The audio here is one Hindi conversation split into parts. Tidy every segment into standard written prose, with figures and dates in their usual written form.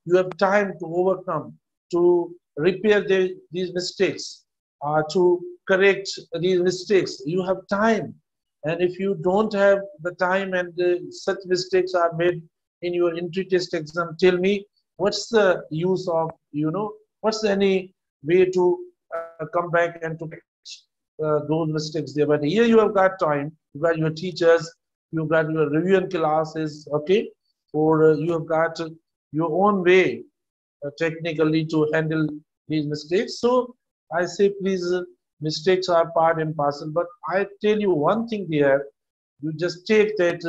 You have time to overcome, to repair these mistakes, to correct these mistakes. You have time. And if you don't have the time and such mistakes are made in your entry test exam, tell me what's the use of, what's any way to come back and to catch those mistakes there. But here you have got time, you got your teachers, you got your revision classes, okay, or you have got your own way technically to handle these mistakes. So I say, please, mistakes are part and parcel. But I tell you one thing there, you just take that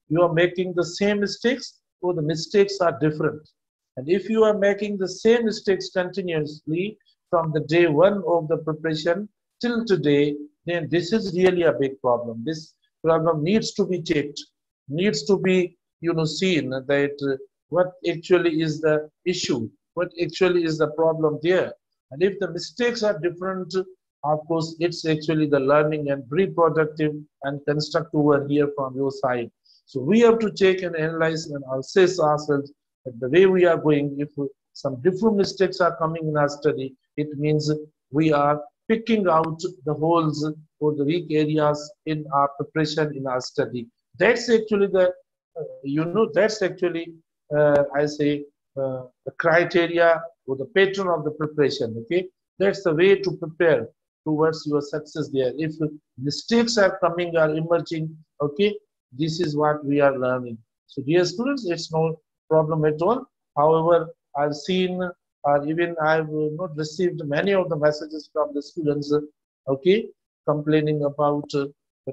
you are making the same mistakes or the mistakes are different. And if you are making the same mistakes continuously from the day one of the preparation till today, then this is really a big problem. This problem needs to be checked, needs to be, seen that what actually is the issue, what actually is the problem there. And if the mistakes are different, of course, it's actually the learning and reproductive and constructive over here from your side. So we have to check and analyze and assess ourselves that the way we are going. If some different mistakes are coming in our study, it means we are picking out the holes or the weak areas in our preparation, in our study. That's actually the, that's actually, I say, the criteria or the pattern of the preparation, okay? That's the way to prepare towards your success there. If mistakes are coming, are emerging, okay, this is what we are learning. So dear students, it's no problem at all. However, I've seen, or even I've not received many of the messages from the students, okay, complaining about the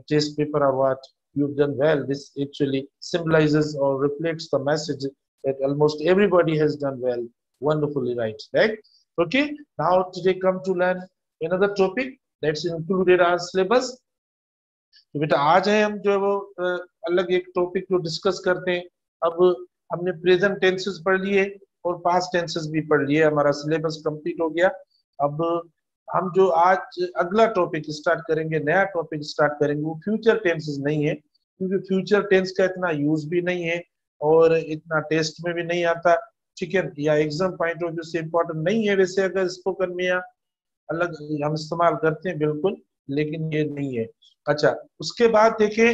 test paper or what you've done well. This actually symbolizes or reflects the message that almost everybody has done well, wonderfully right? Okay, now today come to learn another topic that's included our syllabus. तो बेटा आज है हम जो है वो अलग एक टॉपिक को डिस्कस करते हैं. अब हमने प्रेजेंट टेंसेस पढ़ लिए और पास्ट टेंसेस भी पढ़ लिए, हमारा सिलेबस कंप्लीट हो गया. अब हम जो आज अगला टॉपिक स्टार्ट करेंगे, नया टॉपिक स्टार्ट करेंगे, वो फ्यूचर टेंसेस नहीं है, क्योंकि फ्यूचर टेंस का इतना यूज भी नहीं है और इतना टेस्ट में भी नहीं आता, ठीक है, या एग्जाम पॉइंट ऑफ व्यू से इम्पोर्टेंट नहीं है. वैसे अगर स्पोकन में या अलग हम इस्तेमाल करते हैं बिल्कुल, लेकिन ये नहीं है. अच्छा, उसके बाद देखिए,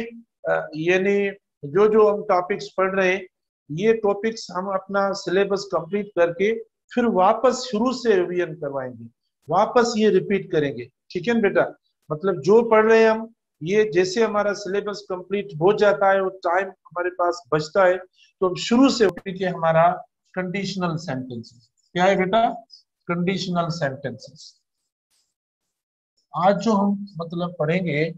यानी जो हम टॉपिक्स पढ़ रहे हैं, ये टॉपिक्स हम अपना सिलेबस कंप्लीट करके फिर वापस शुरू से रिवीजन करवाएंगे, वापस ये रिपीट करेंगे, ठीक है बेटा. मतलब जो पढ़ रहे हैं हम, ये जैसे हमारा सिलेबस कंप्लीट हो जाता है और टाइम हमारे पास बचता है, तो हम शुरू से के हमारा कंडीशनल सेंटेंसेस. क्या है बेटा? Conditional sentences. आज जो हम मतलब पढ़ेंगे,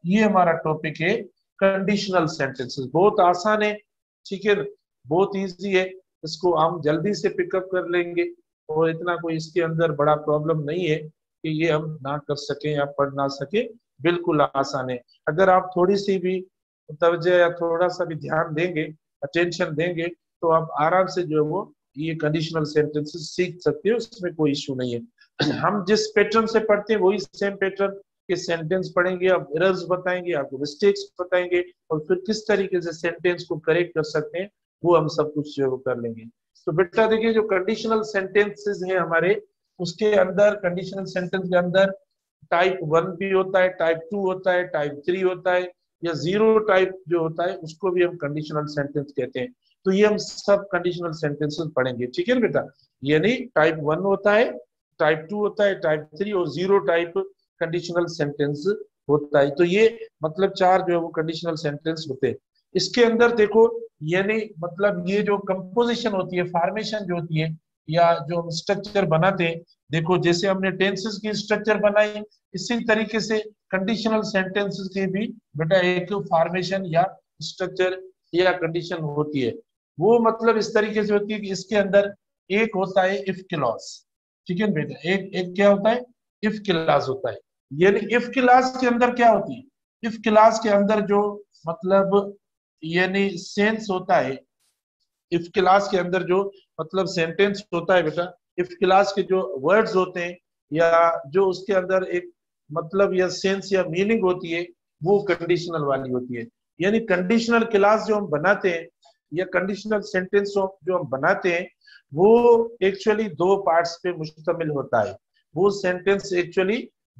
ये हमारा टॉपिक है कंडीशनल सेंटेंसेस. बहुत आसान है, ठीक है, बहुत इजी है, इसको हम जल्दी से पिकअप कर लेंगे और इतना कोई इसके अंदर बड़ा प्रॉब्लम नहीं है कि ये हम ना कर सके या पढ़ ना सके, बिल्कुल आसान है. अगर आप थोड़ी सी भी तवज्जो या थोड़ा सा भी ध्यान देंगे, अटेंशन देंगे, तो आप आराम से जो है वो ये कंडीशनल सेंटेंसेस सीख सकते हो, उसमें कोई इशू नहीं है. हम जिस पैटर्न से पढ़ते हैं वही सेम पैटर्न के सेंटेंस पढ़ेंगे, अब एरर्स बताएंगे, आपको मिस्टेक्स बताएंगे, और फिर किस तरीके से सेंटेंस को करेक्ट कर सकते हैं वो हम सब कुछ जो कर लेंगे. तो बेटा देखिए, जो कंडीशनल सेंटेंसेस हैं हमारे, उसके अंदर कंडीशनल सेंटेंस के अंदर टाइप 1 भी होता है, टाइप 2 होता है, टाइप 3 होता है, या 0 टाइप जो होता है उसको भी हम कंडीशनल सेंटेंस कहते हैं. तो ये हम सब कंडीशनल सेंटेंसेस पढ़ेंगे, ठीक है बेटा. यानी टाइप 1 होता है, टाइप 2 होता है, टाइप 3 और 0 टाइप कंडीशनल सेंटेंस होता है. तो ये मतलब 4 जो है वो कंडीशनल सेंटेंस होते हैं. इसके अंदर देखो, यानी मतलब ये जो कंपोजिशन होती है, फॉर्मेशन जो होती है, या जो हम स्ट्रक्चर बनाते हैं, देखो जैसे हमने टेंसेस की स्ट्रक्चर बनाई, इसी तरीके से कंडीशनल सेंटेंसेस की भी बेटा एक फॉर्मेशन या स्ट्रक्चर या कंडीशन होती है. वो मतलब इस तरीके से होती है कि इसके अंदर एक होता है इफ क्लॉज, ठीक है बेटा. एक क्या होता है? इफ क्लॉज होता है. यानी इफ क्लॉज के अंदर क्या होती है? इफ क्लॉज के अंदर जो मतलब यानी सेंस होता है, इफ क्लॉज के अंदर जो मतलब सेंटेंस होता है बेटा, इफ क्लॉज के जो वर्ड्स होते हैं या जो उसके अंदर एक मतलब या सेंस या मीनिंग होती है, वो कंडीशनल वाली होती है. यानी कंडीशनल क्लॉज जो हम बनाते हैं, या कंडीशनल सेंटेंस जो हम बनाते हैं वो एक्चुअली दो पार्ट्स पे मुश्तमिल होता है। वो सेंटेंस एक्चुअली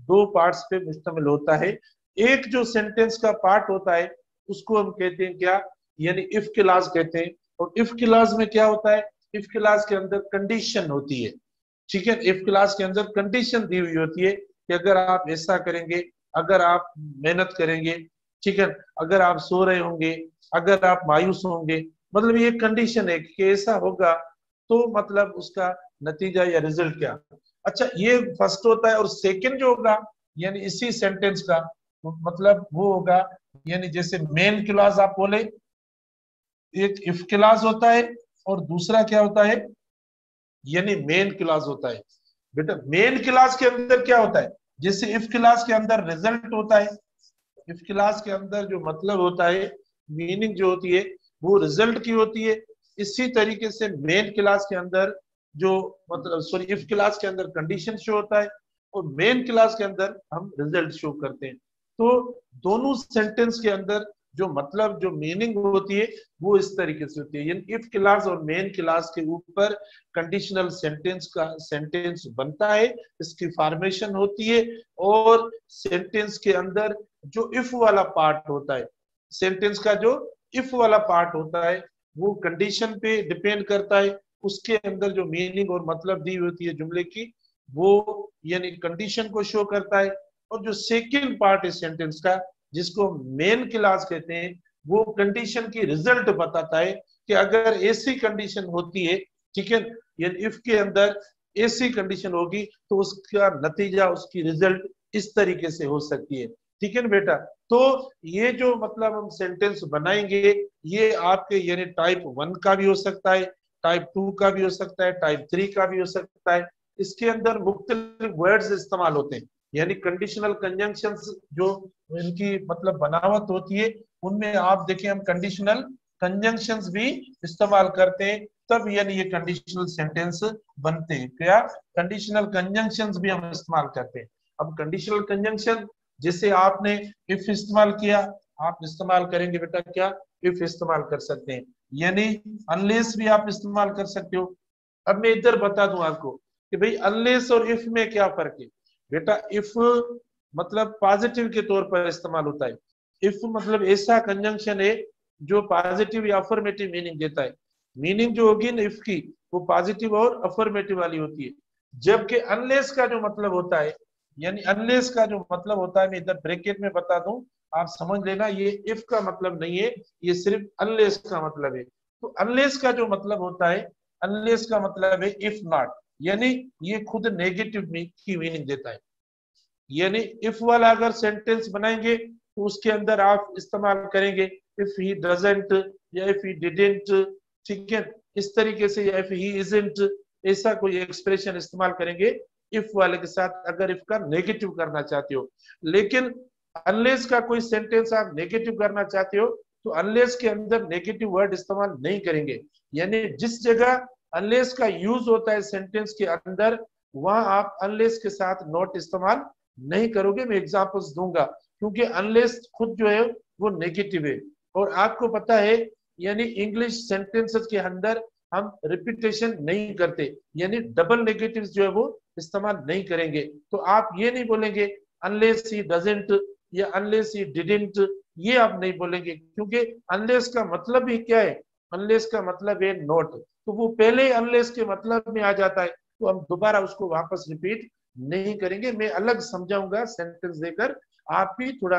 दो पार्ट्स पे मुश्तमिल होता है। एक जो सेंटेंस का पार्ट होता है उसको हम कहते हैं क्या, यानी इफ क्लॉज कहते हैं। और इफ क्लॉज में क्या होता है, इफ क्लॉज के अंदर कंडीशन होती है। ठीक है, इफ क्लॉज के अंदर कंडीशन दी हुई होती है कि अगर आप ऐसा करेंगे, अगर आप मेहनत करेंगे, ठीक है, अगर आप सो रहे होंगे, अगर आप मायूस होंगे, मतलब ये कंडीशन है कि ऐसा होगा, तो मतलब उसका नतीजा या रिजल्ट क्या। अच्छा, ये फर्स्ट होता है। और सेकंड जो होगा यानी इसी सेंटेंस का मतलब वो होगा, यानी जैसे मेन क्लॉज आप बोले, एक इफ क्लॉज होता है और दूसरा क्या होता है, यानी मेन क्लॉज होता है। बेटा मेन क्लॉज के अंदर क्या होता है, जैसे इफ क्लॉज के अंदर रिजल्ट होता है, इफ क्लॉज के अंदर जो मतलब होता है, मीनिंग जो होती है वो रिजल्ट की होती है। इसी तरीके से मेन क्लॉज के अंदर जो मतलब सॉरी इफ क्लॉज के अंदर कंडीशन शो होता है और मेन क्लॉज के अंदर हम रिजल्ट शो करते हैं। तो दोनों सेंटेंस के अंदर जो मतलब जो मीनिंग होती है वो इस तरीके से होती है। यानी इफ क्लास और मेन क्लास के ऊपर कंडीशनल सेंटेंस का सेंटेंस बनता है, इसकी फॉर्मेशन होती है। और सेंटेंस के अंदर जो इफ वाला पार्ट होता है, सेंटेंस का जो इफ वाला पार्ट होता है वो कंडीशन पे डिपेंड करता है। उसके अंदर जो मीनिंग और मतलब दी होती है जुमले की वो यानी कंडीशन को शो करता है। और जो सेकंड पार्ट है सेंटेंस का जिसको मेन क्लास कहते हैं वो कंडीशन की रिजल्ट बताता है कि अगर ऐसी कंडीशन होती है, ठीक है, यानी इफ के अंदर ऐसी कंडीशन होगी तो उसका नतीजा उसकी रिजल्ट इस तरीके से हो सकती है। ठीक है ना बेटा। तो ये जो मतलब हम सेंटेंस बनाएंगे ये आपके यानी टाइप 1 का भी हो सकता है, टाइप 2 का भी हो सकता है, टाइप 3 का भी हो सकता है। इसके अंदर मुख्तलिफ वर्ड्स इस्तेमाल होते हैं, यानी कंडीशनल कंजंक्शंस जो इनकी मतलब बनावट होती है उनमें आप देखें हम कंडीशनल कंजंक्शंस भी इस्तेमाल करते हैं, तब यानी ये कंडीशनल सेंटेंस बनते हैं। क्या कंडीशनल कंजंक्शंस भी हम इस्तेमाल करते हैं। अब कंडीशनल कंजंक्शन जैसे आपने इफ इस्तेमाल किया, आप इस्तेमाल करेंगे बेटा क्या, इफ इस्तेमाल कर सकते हैं, यानी अनलेस भी आप इस्तेमाल कर सकते हो। अब मैं इधर बता दूं आपको कि भाई अनलेस और इफ में क्या फर्क है। बेटा इफ मतलब पॉजिटिव के तौर पर इस्तेमाल होता है। इफ मतलब ऐसा कंजंक्शन है जो पॉजिटिव या अफर्मेटिव मीनिंग देता है। मीनिंग जो होगी ना इफ की वो पॉजिटिव और अफर्मेटिव वाली होती है। जबकि अनलेस का जो मतलब होता है, यानी अनलेस का जो मतलब होता है, मैं इधर ब्रैकेट में बता दूं आप समझ लेना, ये इफ का मतलब नहीं है, ये सिर्फ अनलेस का मतलब है। तो अनलेस का जो मतलब होता है, अनलेस का मतलब है इफ नॉट, यानी ये खुद नेगेटिव की मीनिंग देता है। यानी इफ वाला अगर सेंटेंस बनाएंगे तो उसके अंदर आप इस्तेमाल करेंगे इफ ही डजंट या इफ ही डिडंट, ठीक है, इस तरीके से, या इफ ही इजंट, ऐसा कोई एक्सप्रेशन इस्तेमाल करेंगे इफ वाले के साथ अगर इफ का नेगेटिव करना चाहते हो। लेकिन अनलेस का कोई सेंटेंस आप नेगेटिव करना चाहते हो तो अनलेस के अंदर नेगेटिव वर्ड इस्तेमाल नहीं करेंगे। यानी जिस जगह अनलेस का यूज होता है सेंटेंस के अंदर वहां आप अनलेस के साथ नॉट इस्तेमाल नहीं करोगे। मैं एग्जांपल्स दूंगा क्योंकि अनलेस खुद जो है वो नेगेटिव है। और आपको पता है यानी इंग्लिश सेंटेंसेस के अंदर हम रिपीटेशन नहीं करते, यानी डबल नेगेटिव्स जो है वो इस्तेमाल नहीं करेंगे। तो आप ये नहीं बोलेंगे अनलेस ही डजंट या अनलेस ही डिडंट, ये आप नहीं बोलेंगे क्योंकि अनलेस का मतलब ही क्या है, अनलेस का मतलब है नॉट, तो वो पहले अनलेस के मतलब में आ जाता है, तो हम दोबारा उसको वापस रिपीट नहीं करेंगे। मैं अलग समझाऊंगा सेंटेंस देकर, आप भी थोड़ा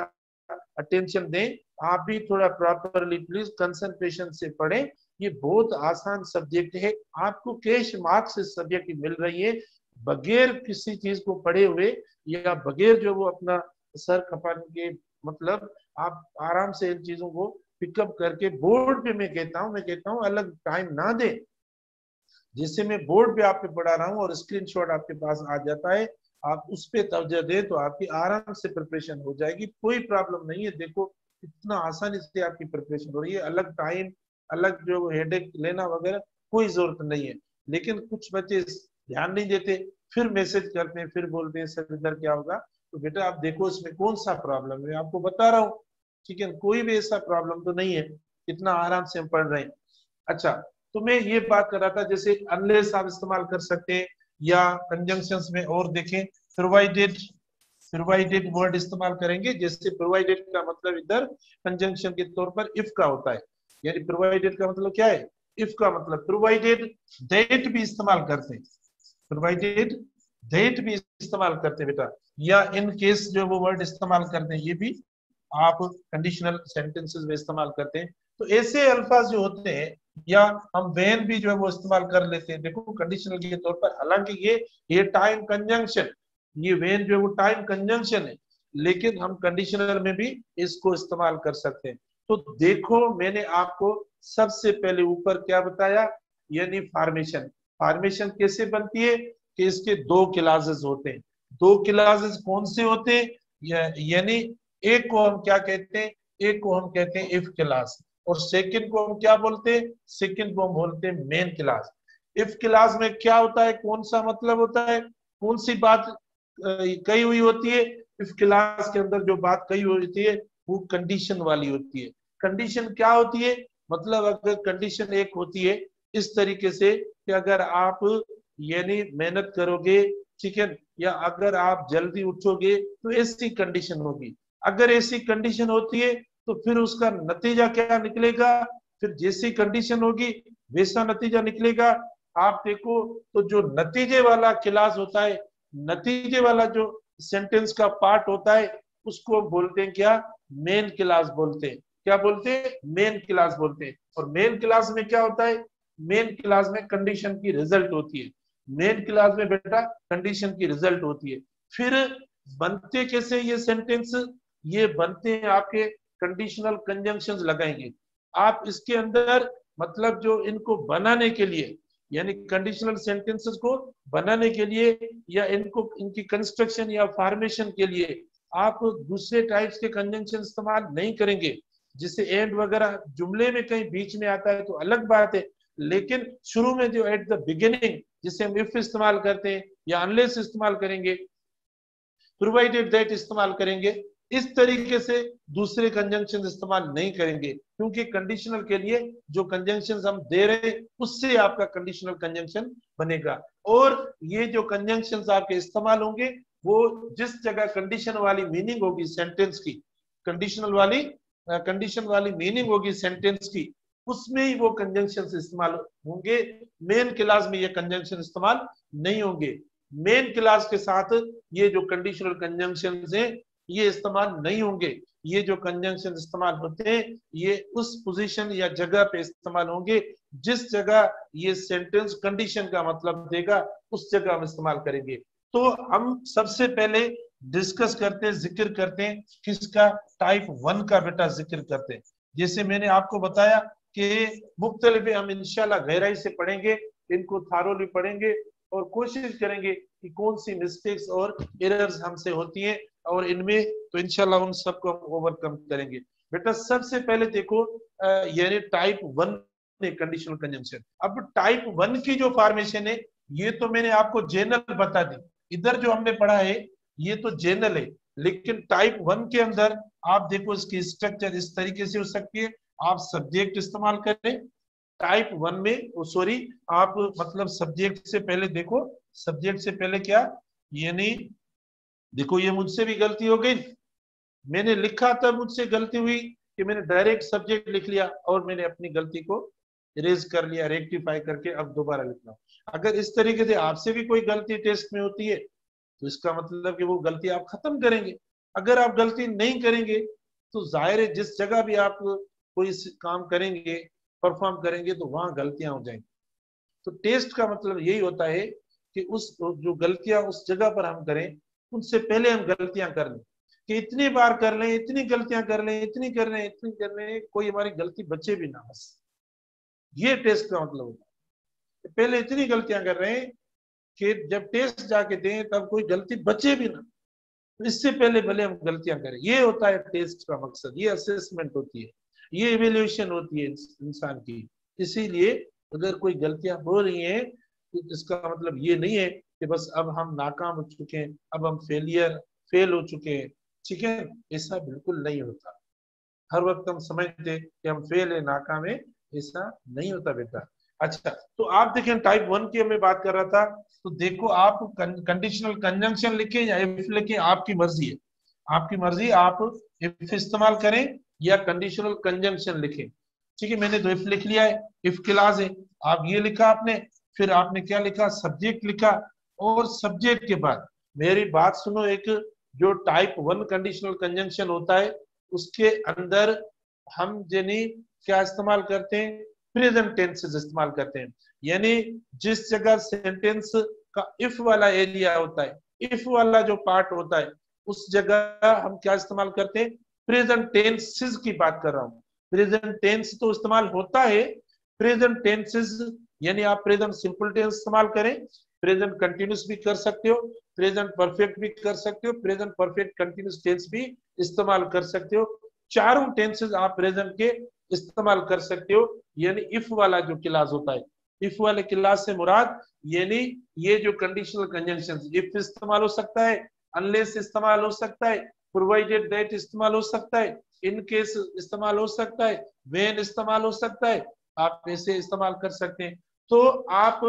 अटेंशन दें, आप भी थोड़ा प्रॉपरली प्लीज कंसंट्रेशन से पढ़ें। ये बहुत आसान सब्जेक्ट है, आपको कैश मार्क्स इस सब्जेक्ट की मिल रही है बगैर किसी चीज को पढ़े हुए या बगैर जो वो अपना सर खपाने के, मतलब आप आराम से इन चीजों को पिकअप करके बोर्ड पे मैं कहता हूँ अलग टाइम ना दे, जिससे मैं बोर्ड पे आप पे पढ़ा रहा हूँ और स्क्रीनशॉट आपके पास आ जाता है, आप उस पे तवज्जो दें तो आपकी आराम से प्रिपरेशन हो जाएगी, कोई प्रॉब्लम नहीं है। देखो इतना आसानी से आपकी प्रिपरेशन हो रही है, अलग टाइम अलग जो हेडेक लेना वगैरह कोई जरूरत नहीं है। लेकिन कुछ बच्चे ध्यान नहीं देते, फिर मैसेज करते हैं, फिर बोलते हैं सर इधर क्या होगा। तो बेटा आप देखो इसमें कौन सा प्रॉब्लम है, आपको बता रहा हूँ, ठीक है, कोई भी ऐसा प्रॉब्लम तो नहीं है, इतना आराम से हम पढ़ रहे हैं। अच्छा, तो मैं ये बात कर रहा था, जैसे अनलेस आप इस्तेमाल कर सकते हैं, या कंजंक्शंस में और देखें, प्रोवाइडेड, प्रोवाइडेड वर्ड इस्तेमाल करेंगे। जैसे प्रोवाइडेड का मतलब इधर कंजंक्शन के तौर पर इफ का होता है, यानी प्रोवाइडेड का मतलब क्या है, इफ का मतलब। प्रोवाइडेड दैट भी इस्तेमाल करते हैं, प्रोवाइडेड दैट भी इस्तेमाल करते हैं बेटा, या इन केस जो वो वर्ड इस्तेमाल करते हैं, ये भी आप कंडीशनल सेंटेंसेस में इस्तेमाल करते हैं। तो ऐसे अल्फाज जो होते हैं, या हम वेन भी जो है वो इस्तेमाल कर लेते हैं, देखो कंडीशनल के तौर पर। हालांकि ये टाइम कंजंक्शन, ये वेन जो है वो टाइम कंजंक्शन है, लेकिन हम कंडीशनल में भी इसको इस्तेमाल कर सकते हैं। तो देखो मैंने आपको सबसे पहले ऊपर क्या बताया, यानी फॉर्मेशन। फॉर्मेशन कैसे बनती है कि इसके दो क्लासेस होते हैं। दो क्लासेस कौन से होते हैं, यानी एक को हम क्या कहते हैं, एक को हम कहते हैं इफ क्लास, और सेकंड को हम क्या बोलते हैं, सेकंड को हम बोलते हैं मेन क्लास। इफ क्लास में क्या होता है, कौन सा मतलब होता है, कौन सी बात कही हुई होती है। इफ क्लास के अंदर जो बात कही हुई होती है वो कंडीशन वाली होती है। कंडीशन क्या होती है, मतलब अगर कंडीशन एक होती है इस तरीके से कि अगर आप यानी मेहनत करोगे, ठीक है, या अगर आप जल्दी उठोगे तो ऐसी कंडीशन होगी। अगर ऐसी कंडीशन होती है तो फिर उसका नतीजा क्या निकलेगा, फिर जैसी कंडीशन होगी वैसा नतीजा निकलेगा। आप देखो तो जो नतीजे वाला क्लास होता है, नतीजे वाला जो सेंटेंस का पार्ट होता है, उसको हम बोलते हैं क्या, मेन क्लास बोलते हैं। क्या बोलते हैं, मेन क्लास बोलते हैं। और मेन क्लास में क्या होता है, मेन क्लास में कंडीशन की रिजल्ट होती है। मेन क्लास में बेटा कंडीशन की रिजल्ट होती है। फिर बनते कैसे ये सेंटेंस, ये बनते हैं आपके कंडीशनल कंजंक्शंस लगाएंगे आप इसके अंदर। मतलब जो इनको बनाने के लिए, यानी कंडीशनल सेंटेंसेस को बनाने के लिए, या इनको इनकी कंस्ट्रक्शन या फॉर्मेशन के लिए आप दूसरे टाइप्स के कंजंक्शन इस्तेमाल नहीं करेंगे। जिससे एंड वगैरह जुमले में कहीं बीच में आता है तो अलग बात है, लेकिन शुरू में जो एट द बिगिनिंग जिसे हम इफ इस्तेमाल करते हैं, या अनलेस इस्तेमाल करेंगे, प्रोवाइडेड दैट इस्तेमाल करेंगे, इस तरीके से दूसरे कंजंक्शन इस्तेमाल नहीं करेंगे। क्योंकि कंडीशनल के लिए जो कंजंक्शन हम दे रहे हैं उससे आपका कंडीशनल कंजंक्शन बनेगा। और ये जो कंजंक्शन आपके इस्तेमाल होंगे वो जिस जगह कंडीशन वाली मीनिंग होगी सेंटेंस की, कंडीशन वाली मीनिंग होगी सेंटेंस की, उसमें ही वो कंजंक्शन इस्तेमाल होंगे। मेन क्लास में ये कंजंक्शन इस्तेमाल नहीं होंगे। मेन क्लास के साथ ये जो कंडीशनल कंजंक्शन है ये इस्तेमाल नहीं होंगे। ये जो कंजंक्शन इस्तेमाल होते हैं ये उस पोजीशन या जगह पे इस्तेमाल होंगे जिस जगह ये सेंटेंस कंडीशन का मतलब देगा, उस जगह हम इस्तेमाल करेंगे। तो हम सबसे पहले डिस्कस करते हैं, जिक्र करते हैं किसका, टाइप 1 का बेटा जिक्र करते हैं। जैसे मैंने आपको बताया कि मुख्तलिफ हम इंशाल्लाह गहराई से पढ़ेंगे, इनको थारोली पढ़ेंगे और कोशिश करेंगे कि कौन सी मिस्टेक्स और एरर्स हमसे होती हैं, और इनमें तो इंशाल्लाह उन सबको हम ओवरकम करेंगे। बेटा सबसे पहले देखो यानी टाइप 1 कंडीशनल कंजंक्शन। अब टाइप 1 की जो फॉर्मेशन है ये तो मैंने आपको जनरल बता दी, इधर जो हमने पढ़ा है ये तो जनरल है, लेकिन टाइप 1 के अंदर आप देखो इसकी स्ट्रक्चर इस तरीके से हो सकती है। आप सब्जेक्ट इस्तेमाल करें टाइप 1 में, सॉरी आप मतलब सब्जेक्ट से पहले देखो, सब्जेक्ट से पहले क्या, यानी देखो ये मुझसे भी गलती हो गई, मैंने लिखा था मुझसे गलती हुई कि मैंने डायरेक्ट सब्जेक्ट लिख लिया और मैंने अपनी गलती को इरेज कर लिया, रेक्टिफाई करके अब दोबारा लिखना। अगर इस तरीके से आपसे भी कोई गलती टेस्ट में होती है तो इसका मतलब कि वो गलती आप खत्म करेंगे। अगर आप गलती नहीं करेंगे तो जाहिर है जिस जगह भी आप कोई काम करेंगे, परफॉर्म करेंगे, तो वहां गलतियां हो जाएंगी। तो टेस्ट का मतलब यही होता है कि उस जो गलतियां उस जगह पर हम करें उनसे पहले हम गलतियां कर लें, कि इतनी बार कर लें, इतनी गलतियां कर लें, इतनी कर लें, इतनी कर लें, कोई हमारी गलती बचे भी ना, बस ये टेस्ट का मतलब होता है। पहले इतनी गलतियां कर रहे हैं कि जब टेस्ट जाके दें तब कोई गलती बचे भी ना, तो इससे पहले भले हम गलतियां करें। ये होता है टेस्ट का मकसद, ये असेसमेंट होती है, ये इवेल्युएशन होती है इंसान की। इसीलिए अगर कोई गलतियां हो रही हैं तो इसका मतलब ये नहीं है कि बस अब हम नाकाम हो चुके हैं, अब हम फेल हो चुके हैं, ठीक है, ऐसा बिल्कुल नहीं होता। हर वक्त हम समझते कि हम फेल है, नाकाम है, ऐसा नहीं होता बेटा। अच्छा, तो आप देखें टाइप 1 की मैं बात कर रहा था, तो देखो आप कंडीशनल कंजंक्शन लिखे या इफ लिखे, आपकी मर्जी है, आपकी मर्जी, आप इफ इस्तेमाल करें या कंडीशनल कंजंक्शन लिखें। ठीक है, मैंने तो इफ लिख लिया है, इफ क्लास है, आप ये लिखा आपने, फिर आपने क्या लिखा, सब्जेक्ट लिखा, और सब्जेक्ट के बाद मेरी बात सुनो, एक जो टाइप 1 कंडीशनल कंजंक्शन होता है उसके अंदर हम यानी क्या इस्तेमाल करते हैं, प्रेजेंट टेंसेस इस्तेमाल करते हैं। यानी जिस जगह सेंटेंस का इफ वाला एरिया होता है, इफ वाला जो पार्ट होता है, उस जगह हम क्या इस्तेमाल करते हैं, प्रेजेंट टेंसेस की बात कर रहा हूं। प्रेजेंट टेंस तो इस्तेमाल होता है, प्रेजेंट टेंसेस यानी आप प्रेजेंट सिंपल टेंस इस्तेमाल करें, प्रेजेंट कंटिन्यूस भी कर सकते हो, प्रेजेंट परफेक्ट भी कर सकते हो, प्रेजेंट परफेक्ट कंटिन्यूस टेंस भी इस्तेमाल कर सकते हो। चारों टेंसेस आप प्रेजेंट के इस्तेमाल कर सकते हो। यानी इफ वाला जो क्लास होता है, इफ वाले क्लास से मुराद यानी ये जो कंडीशनल कंजंक्शन, इफ इस्तेमाल हो सकता है, अनलेस इस्तेमाल हो सकता है, प्रोवाइडेड दैट इस्तेमाल हो सकता है, इन केस इस्तेमाल हो सकता है, व्हेन इस्तेमाल हो सकता है, आप ऐसे इस्तेमाल कर सकते हैं। तो आप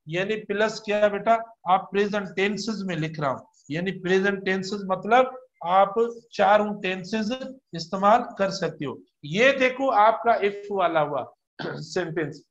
यानी प्लस क्या बेटा, आप प्रेजेंट टेंसेस में लिख रहा हूं, यानी प्रेजेंट टेंसेस मतलब आप चारों टेंसेस इस्तेमाल कर सकते हो। ये देखो आपका इफ वाला हुआ सेंटेंस,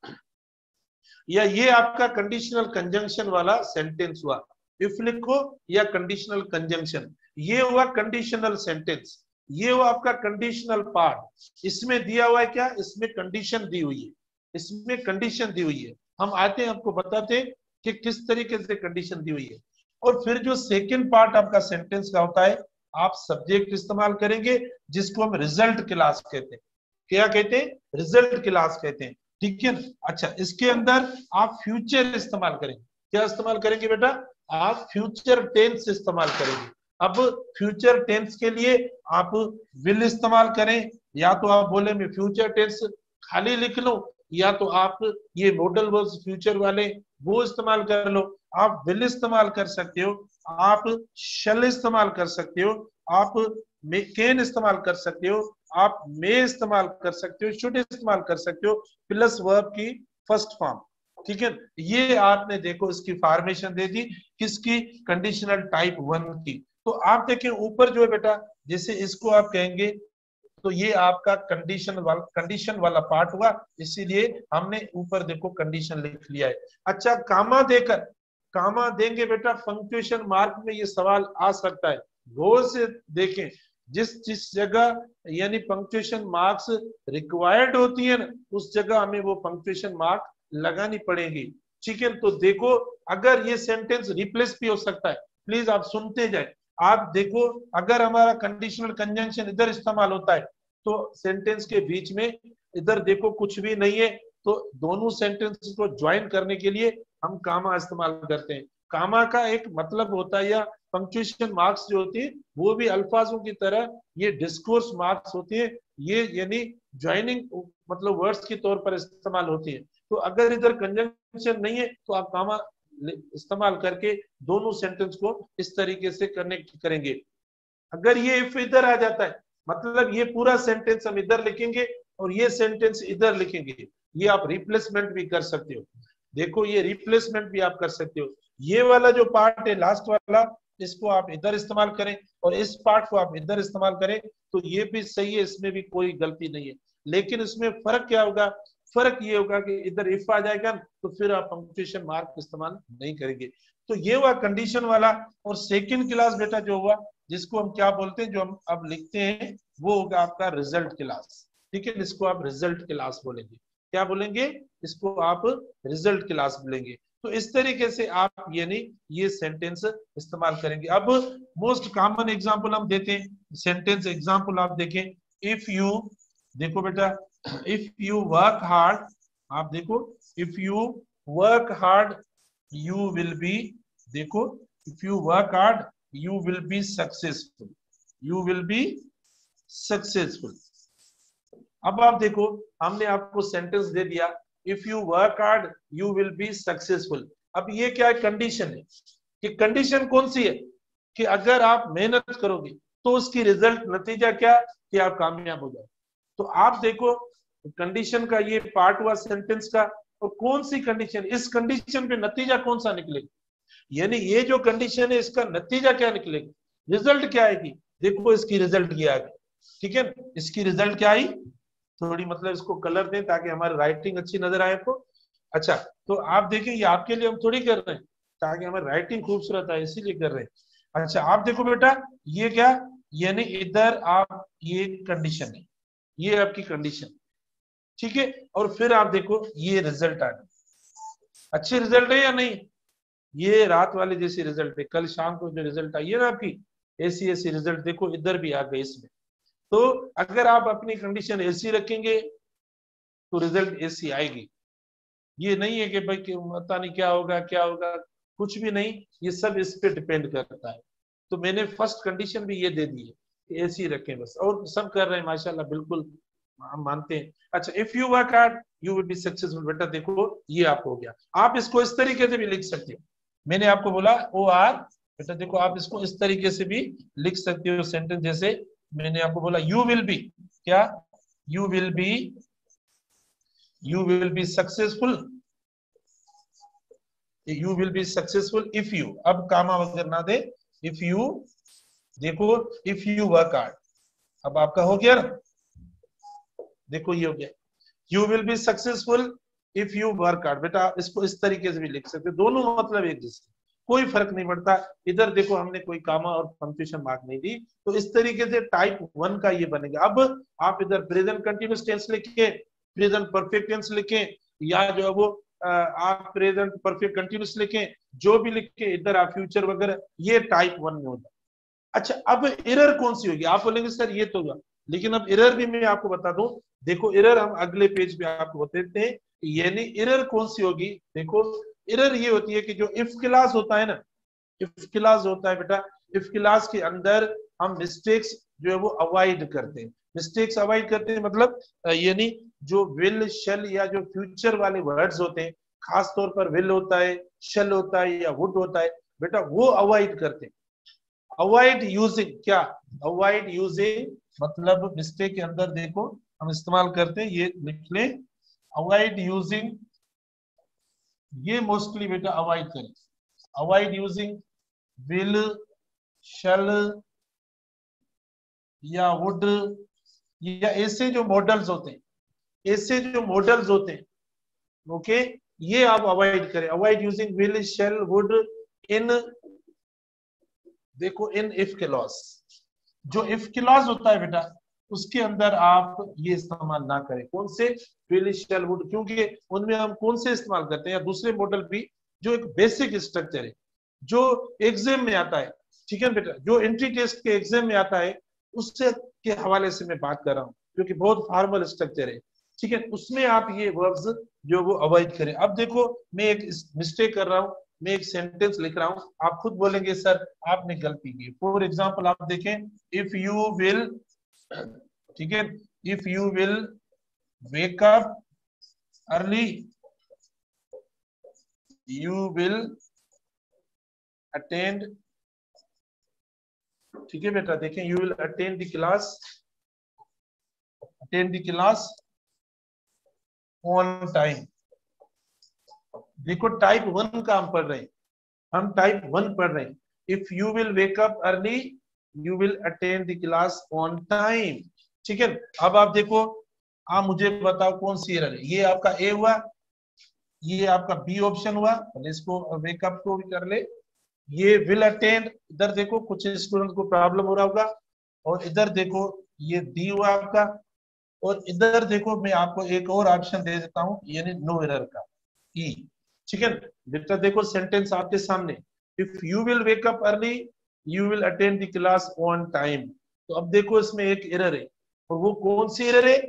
या ये आपका कंडीशनल कंजंक्शन वाला सेंटेंस हुआ। इफ लिखो या कंडीशनल कंजंक्शन, ये हुआ कंडीशनल सेंटेंस, ये हुआ आपका कंडीशनल पार्ट। इसमें दिया हुआ है क्या, इसमें कंडीशन दी हुई है, इसमें कंडीशन दी हुई है। हम आते हैं आपको बताते हैं कि किस तरीके से कंडीशन दी हुई है। और फिर जो सेकंड पार्ट आपका सेंटेंस का होता है, आप सब्जेक्ट इस्तेमाल करेंगे जिसको हम रिजल्ट क्लास कहते हैं। क्या कहते हैं, रिजल्ट क्लास कहते हैं। ठीक है, अच्छा इसके अंदर आप फ्यूचर इस्तेमाल करेंगे। क्या इस्तेमाल करेंगे बेटा, आप फ्यूचर टेंस इस्तेमाल करेंगे। अब फ्यूचर टेंस के लिए आप विल इस्तेमाल करें, या तो आप बोले मैं फ्यूचर टेंस खाली लिख लो, या तो आप ये मॉडल वर्ब्स फ्यूचर वाले वो इस्तेमाल कर लो। आप विल इस्तेमाल कर सकते हो, आप शैल इस्तेमाल कर सकते हो, आप कैन इस्तेमाल कर सकते हो, आप मे इस्तेमाल कर सकते हो, शुड इस्तेमाल कर सकते हो, प्लस वर्ब की फर्स्ट फॉर्म। ठीक है, ये आपने देखो इसकी फॉर्मेशन दे दी किसकी, कंडीशनल टाइप 1 की। तो आप देखें ऊपर जो है बेटा, जैसे इसको आप कहेंगे तो ये आपका कंडीशन वाला पार्ट हुआ, इसीलिए हमने ऊपर देखो कंडीशन लिख लिया है। अच्छा, कामा देकर, कामा देंगे बेटा, पंक्चुएशन मार्क में ये सवाल आ सकता है, गौर से देखें। जिस जिस जगह यानी पंक्चुएशन मार्क्स रिक्वायर्ड होती है ना, उस जगह हमें वो पंक्चुएशन मार्क लगानी पड़ेगी। ठीक है, तो देखो अगर ये सेंटेंस रिप्लेस भी हो सकता है, प्लीज आप सुनते जाए। आप देखो अगर हमारा कंडीशनल कंजंक्शन इधर इस्तेमाल होता है, तो सेंटेंस के बीच में इधर देखो कुछ भी नहीं है, तो दोनों सेंटेंस को ज्वाइन करने के लिए हम कामा इस्तेमाल करते हैं। कामा का एक मतलब होता है, या पंक्चुएशन मार्क्स जो होती है वो भी अल्फाजों की तरह ये डिस्कोर्स मार्क्स होती है, ये यानी ज्वाइनिंग मतलब वर्ड्स के तौर पर इस्तेमाल होती है। तो अगर इधर कंजंक्शन नहीं है तो आप कामा इस्तेमाल करके दोनों सेंटेंस को इस तरीके से कनेक्ट करेंगे। अगर ये इफ इधर आ जाता है, मतलब ये पूरा सेंटेंस हम इधर लिखेंगे और ये सेंटेंस इधर लिखेंगे, ये आप रिप्लेसमेंट भी कर सकते हो। देखो ये रिप्लेसमेंट भी आप कर सकते हो। ये वाला जो पार्ट है लास्ट वाला, इसको आप इधर इस्तेमाल करें और इस पार्ट को आप इधर इस्तेमाल करें, तो ये भी सही है, इसमें भी कोई गलती नहीं है। लेकिन इसमें फर्क क्या होगा, फर्क ये होगा कि इधर इफ आ जाएगा तो फिर आप पंक्चुएशन मार्क इस्तेमाल नहीं करेंगे। तो ये हुआ कंडीशन वाला। और सेकंड क्लास बेटा जो हुआ, जिसको हम क्या बोलते हैं, जो हम अब लिखते हैं, वो होगा आपका रिजल्ट क्लास। ठीक है, इसको आप रिजल्ट क्लास बोलेंगे। क्या बोलेंगे, इसको आप रिजल्ट क्लास बोलेंगे। तो इस तरीके से आप यानी ये सेंटेंस इस्तेमाल करेंगे। अब मोस्ट कॉमन एग्जांपल हम देते हैं, सेंटेंस एग्जांपल आप देखें। इफ यू, देखो बेटा, इफ यू वर्क हार्ड, आप देखो, if you work hard you will be, देखो, if you work hard you will be successful, you will be successful। अब आप देखो, हमने आपको सेंटेंस दे दिया, if you work hard you will be successful. अब ये क्या कंडीशन है, कि कंडीशन कौन सी है, कि अगर आप मेहनत करोगे तो उसकी रिजल्ट नतीजा क्या, कि आप कामयाब हो जाए। तो आप देखो कंडीशन का ये पार्ट हुआ सेंटेंस का। और कौन सी कंडीशन, इस कंडीशन पे नतीजा कौन सा निकलेगा, यानी ये जो कंडीशन है इसका नतीजा क्या निकलेगा, रिजल्ट क्या आएगी। देखो इसकी रिजल्ट ये आ गई, ठीक है, इसकी रिजल्ट क्या आई। थोड़ी मतलब इसको कलर दें ताकि हमारी राइटिंग अच्छी नजर आए आपको। अच्छा, तो आप देखें ये आपके लिए हम थोड़ी कर रहे हैं, ताकि हमारी राइटिंग खूबसूरत आए इसीलिए कर रहे हैं। अच्छा आप देखो बेटा, ये क्या, यानी इधर आप, ये कंडीशन है, ये आपकी कंडीशन, ठीक है। और फिर आप देखो ये रिजल्ट आ गया, अच्छे रिजल्ट है या नहीं, ये रात वाले जैसे रिजल्ट है, कल शाम को जो रिजल्ट आई है ना आपकी, ऐसी ऐसी रिजल्ट देखो इधर भी आ गए इसमें। तो अगर आप अपनी कंडीशन ऐसी रखेंगे तो रिजल्ट ऐसी आएगी। ये नहीं है कि भाई पता नहीं क्या होगा क्या होगा, कुछ भी नहीं, ये सब इस पे डिपेंड करता है। तो मैंने फर्स्ट कंडीशन भी ये दे दी है कि ऐसी रखें बस, और सब कर रहे हैं माशाल्लाह, बिल्कुल हम मानते हैं। अच्छा, if you work hard you will be successful, बेटा देखो ये आप हो गया। आप इसको इस तरीके से भी लिख सकते हो, मैंने आपको बोला ओ आर, बेटा देखो आप इसको इस तरीके से भी लिख सकते हो सेंटेंस, जैसे मैंने आपको बोला यू विल बी, क्या, you will B, you will be successful, you will be successful if you, अब कामा वगैरह ना दे, इफ यू, देखो इफ यू वर्क हार्ड, अब आपका हो गया ना, देखो ये हो गया, you will be successful if you work hard. बेटा इसको इस तरीके से भी लिख सकते, दोनों मतलब एक जैसे, कोई फर्क नहीं पड़ता। इधर देखो हमने कोई कामा और पंक्चुएशन मार्क नहीं दी, तो इस तरीके से टाइप 1 का ये बनेगा। अब आप इधर प्रेजेंट कंटिन्यूअस टेंस लिखे, प्रेजेंट परफेक्ट टेंस लिखें, या जो है वो आप प्रेजेंट परफेक्ट कंटिन्यूअस लिखें, जो भी लिखे इधर आप फ्यूचर वगैरह, ये टाइप 1 में होता है। अच्छा अब एरर कौन सी होगी, आप बोलेंगे सर ये तो होगा, लेकिन अब एरर भी मैं आपको बता दूं। देखो एरर हम अगले पेज पे आपको बताते हैं, यानी एरर कौन सी होगी। देखो एरर ये होती है कि जो इफ क्लास होता है ना, इफ क्लास होता है बेटा, इफ क्लास के अंदर हम मिस्टेक्स जो है वो अवॉइड करते हैं। मिस्टेक्स अवॉइड करते हैं मतलब यानी जो विल शेल या जो फ्यूचर वाले वर्ड्स होते हैं, खास तौर पर विल होता है, शेल होता है या वुड होता है, बेटा वो अवॉइड करते हैं। अवॉइड यूजिंग, क्या, अवॉइड यूजिंग मतलब मिस्टेक के अंदर देखो हम इस्तेमाल करते हैं, ये लिख लें, अवॉइड यूजिंग, ये मोस्टली बेटा अवॉइड करें, अवॉइड यूजिंग विल, शैल या वुड, या ऐसे जो मॉडल्स होते हैं, ऐसे जो मॉडल्स होते हैं, ओके, ये आप अवॉइड करें। Avoid using will, shall, would in, देखो इन इफ क्लॉज, जो इफ क्लॉज होता है बेटा उसके अंदर आप ये इस्तेमाल ना करें। कौन से, विल, शैल, वुड, क्योंकि उनमें हम कौन से इस्तेमाल करते हैं, या दूसरे मॉडल भी जो एक बेसिक स्ट्रक्चर है जो एग्जाम में आता है, ठीक है बेटा, जो एंट्री टेस्ट के एग्जाम में आता है, उससे के हवाले से मैं बात कर रहा हूँ, क्योंकि बहुत फॉर्मल स्ट्रक्चर है, ठीक है, उसमें आप ये वर्ब्स जो वो अवॉइड करें। अब देखो मैं एक मिस्टेक कर रहा हूँ, मैं एक सेंटेंस लिख रहा हूँ, आप खुद बोलेंगे सर आपने गलती की। फॉर एग्जाम्पल आप देखें, इफ यू विल, ठीक है, if you will wake up early you will attend, ठीक है बेटा, देखें you will attend the class, attend the class on time. देखो टाइप 1 का हम पढ़ रहे हैं, हम टाइप 1 पढ़ रहे हैं। If you will wake up early you will attend the class on time, ठीक है। अब आप देखो, आप मुझे बताओ कौन सी एरर है, ये आपका ए हुआ, ये आपका बी ऑप्शन हुआ, इसको वेकअप को भी कर ले, ये विल अटेंड, इधर देखो कुछ स्टूडेंट को प्रॉब्लम हो रहा होगा, और इधर देखो ये डी हुआ आपका, और इधर देखो मैं आपको एक और ऑप्शन दे देता हूं, यानी नो एरर का, ई, ठीक है बेटा। देखो सेंटेंस आपके सामने, if you will wake up early you will attend the class on time. तो अब देखो इसमें एक एरर है, और वो कौन सी एरर है,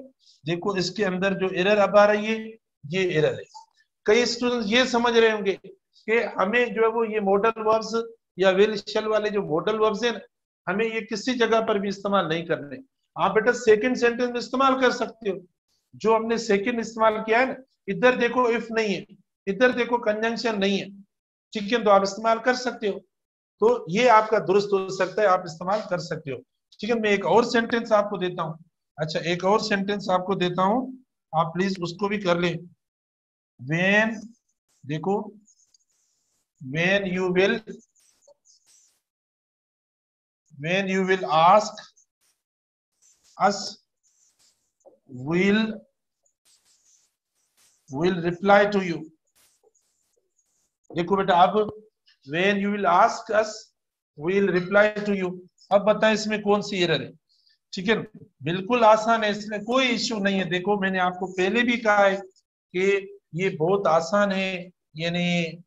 देखो इसके अंदर जो एरर अब आ रही है ये एरर है। कई स्टूडेंट ये समझ रहे होंगे कि हमें जो है वो ये मॉडल वर्ब्स या विल शेल वाले जो मॉडल वर्ब्स हैं हमें ये किसी जगह पर भी इस्तेमाल नहीं करने। आप बेटा सेकंड सेंटेंस में इस्तेमाल कर सकते हो, जो हमने सेकंड इस्तेमाल किया है ना, इधर देखो इफ नहीं है, इधर देखो कंजंक्शन नहीं है, ठीक है, तो आप इस्तेमाल कर सकते हो। तो ये आपका दुरुस्त हो सकता है, आप इस्तेमाल कर सकते हो, ठीक है। मैं एक और सेंटेंस आपको देता हूँ, अच्छा एक और सेंटेंस आपको देता हूँ, आप प्लीज उसको भी कर लें। when, देखो when you will ask us, will reply to you। देखो बेटा अब when you will ask us, will reply to you। अब बताएं इसमें कौन सी एरर है। ठीक है, बिल्कुल आसान है, इसमें कोई इश्यू नहीं है। देखो मैंने आपको पहले भी कहा है कि ये बहुत आसान है, यानी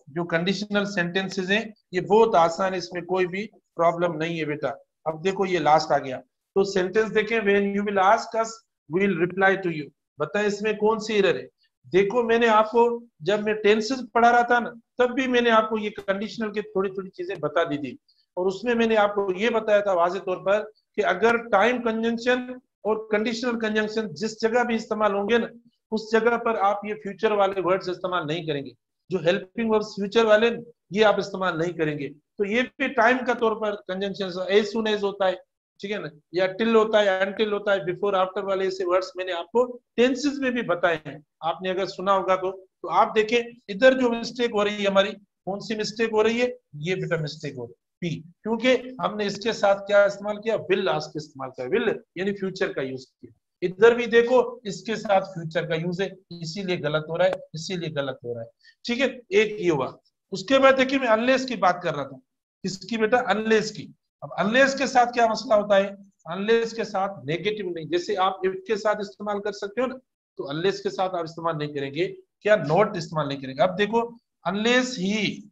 जो कंडीशनल सेंटेंसेस हैं ये बहुत आसान है, इसमें कोई भी प्रॉब्लम नहीं है बेटा। अब देखो ये लास्ट आ गया, तो सेंटेंस देखें, when you will ask us we will reply to you. बताएं इसमें कौन सी एरर है। देखो मैंने आपको जब मैं टेंसेस पढ़ा रहा था ना, तब भी मैंने आपको ये कंडीशनल के थोड़ी थोड़ी चीजें बता दी थी, और उसमें मैंने आपको ये बताया था वाज़ेह तौर पर कि अगर टाइम कंजंक्शन और कंडीशनल कंजंक्शन जिस जगह भी इस्तेमाल होंगे ना, उस जगह पर आप ये फ्यूचर वाले वर्ड्स इस्तेमाल नहीं करेंगे। जो हेल्पिंग वर्ब्स फ्यूचर वाले ये आप इस्तेमाल नहीं करेंगे। तो ये भी टाइम का तौर पर कंजंक्शन एज सून एज होता है, ठीक है ना, या टिल होता है, अनटिल होता है, बिफोर आफ्टर वाले ऐसे वर्ड्स मैंने आपको टेंसेस में भी बताए हैं, आपने अगर सुना होगा तो आप देखें इधर जो मिस्टेक हो रही है हमारी, कौन सी मिस्टेक हो रही है, ये बेटा मिस्टेक हो रही है पी, क्योंकि हमने इसके साथ क्या इस्तेमाल किया, विल आस्क इस्तेमाल किया, विल यानी फ्यूचर का यूज किया। इधर भी देखो इसके साथ फ्यूचर का यूज है, इसीलिए गलत हो रहा है, इसीलिए गलत हो रहा है। ठीक है, एक ये हुआ। उसके बाद देखिए मैं अनलेस की बात कर रहा था, किसकी बेटा, अनलेस की। अब अनलेस के साथ क्या मसला होता है, अनलेस के साथ नेगेटिव नहीं, जैसे आप इफ के साथ इस्तेमाल कर सकते हो ना, तो अनलेस के साथ आप इस्तेमाल नहीं करेंगे, क्या नॉट इस्तेमाल नहीं करेंगे। अब देखो अनलेस ही,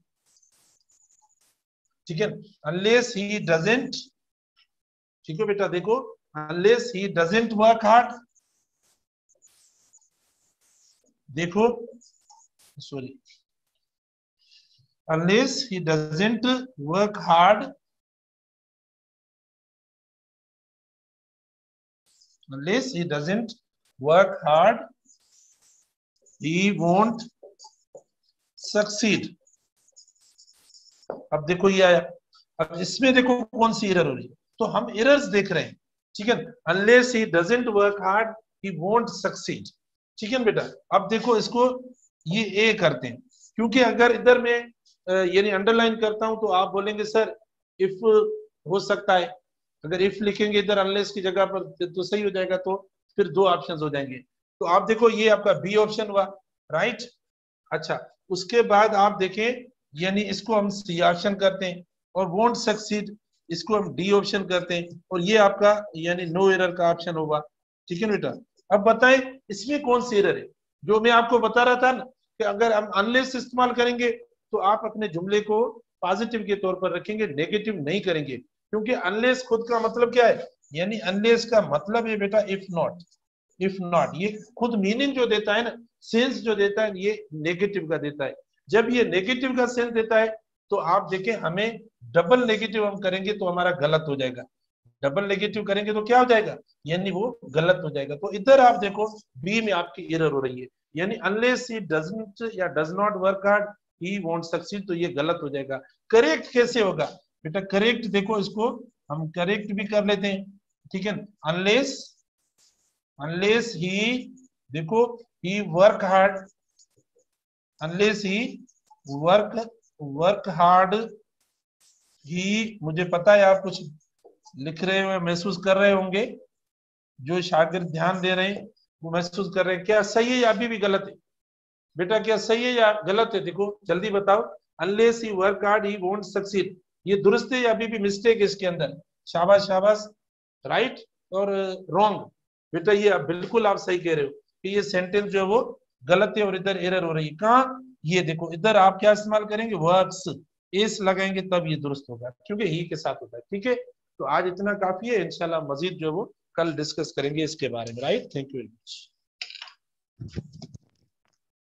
ठीक है, अनलेस ही डजंट, ठीक है बेटा, देखो unless he doesn't work hard, देखो sorry, unless he doesn't work hard, unless he doesn't work hard, he won't succeed। अब देखो ये आया, अब इसमें देखो कौन सी एरर हो रही है, तो हम एरर्स देख रहे हैं, ठीक है। unless he doesn't work hard, he won't succeed, ठीक है बेटा। अब देखो इसको ये ए करते हैं, क्योंकि अगर इधर में यानी अंडरलाइन करता हूं तो आप बोलेंगे सर इफ हो सकता है, अगर इफ लिखेंगे इधर अनलेस की जगह पर तो सही हो जाएगा, तो फिर दो ऑप्शंस हो जाएंगे। तो आप देखो ये आपका बी ऑप्शन हुआ, राइट। अच्छा, उसके बाद आप देखें, यानी इसको हम सी ऑप्शन करते हैं, और वोंट सक्सीड इसको हम डी ऑप्शन करते हैं, और ये आपका यानी नो एरर का ऑप्शन होगा, ठीक है बेटा। अब बताएं इसमें कौन सी एरर है, जो मैं आपको बता रहा था ना कि अगर हम अनलेस इस्तेमाल करेंगे तो आप अपने जुमले को पॉजिटिव के तौर पर रखेंगे, नेगेटिव नहीं करेंगे, क्योंकि अनलेस खुद का मतलब क्या है, यानी अनलेस का मतलब है बेटा इफ नॉट, इफ नॉट ये खुद मीनिंग जो देता है ना, सेंस जो देता है, ये नेगेटिव का देता है। जब ये नेगेटिव का सेंस देता है तो आप देखें हमें डबल नेगेटिव हम करेंगे तो हमारा गलत हो जाएगा, डबल नेगेटिव करेंगे तो क्या हो जाएगा, यानी वो गलत हो जाएगा। तो इधर आप देखो बी में आपकी एरर हो रही है, यानी अनलेस ही डजंट या does not work hard he won't succeed, तो ये गलत हो जाएगा। करेक्ट कैसे होगा बेटा, करेक्ट देखो इसको हम करेक्ट भी कर लेते हैं, ठीक है। अनलेस, अनलेस ही, देखो he work hard, unless he work hard he, मुझे पता है आप कुछ लिख रहे हुए महसूस कर रहे होंगे, जो शागिर्द ध्यान दे रहे हैं वो महसूस कर रहे हैं, क्या सही है या अभी भी गलत है बेटा, क्या सही है या गलत है, देखो जल्दी बताओ। Unless he work hard he won't succeed, ये दुरुस्त है या अभी भी मिस्टेक है इसके अंदर, शाबाश शाबाश, राइट और रॉन्ग बेटा, ये बिल्कुल आप सही कह रहे हो कि ये सेंटेंस जो है वो गलत है और इधर एरर हो रही है। कहाँ, ये देखो इधर आप क्या इस्तेमाल करेंगे, वर्क्स, एस लगाएंगे तब ये दुरुस्त होगा, क्योंकि ही के साथ होता है, ठीक है। तो आज इतना काफी है, इंशाल्लाह मजीद जो है वो कल डिस्कस करेंगे इसके बारे में, right. Thank you very much.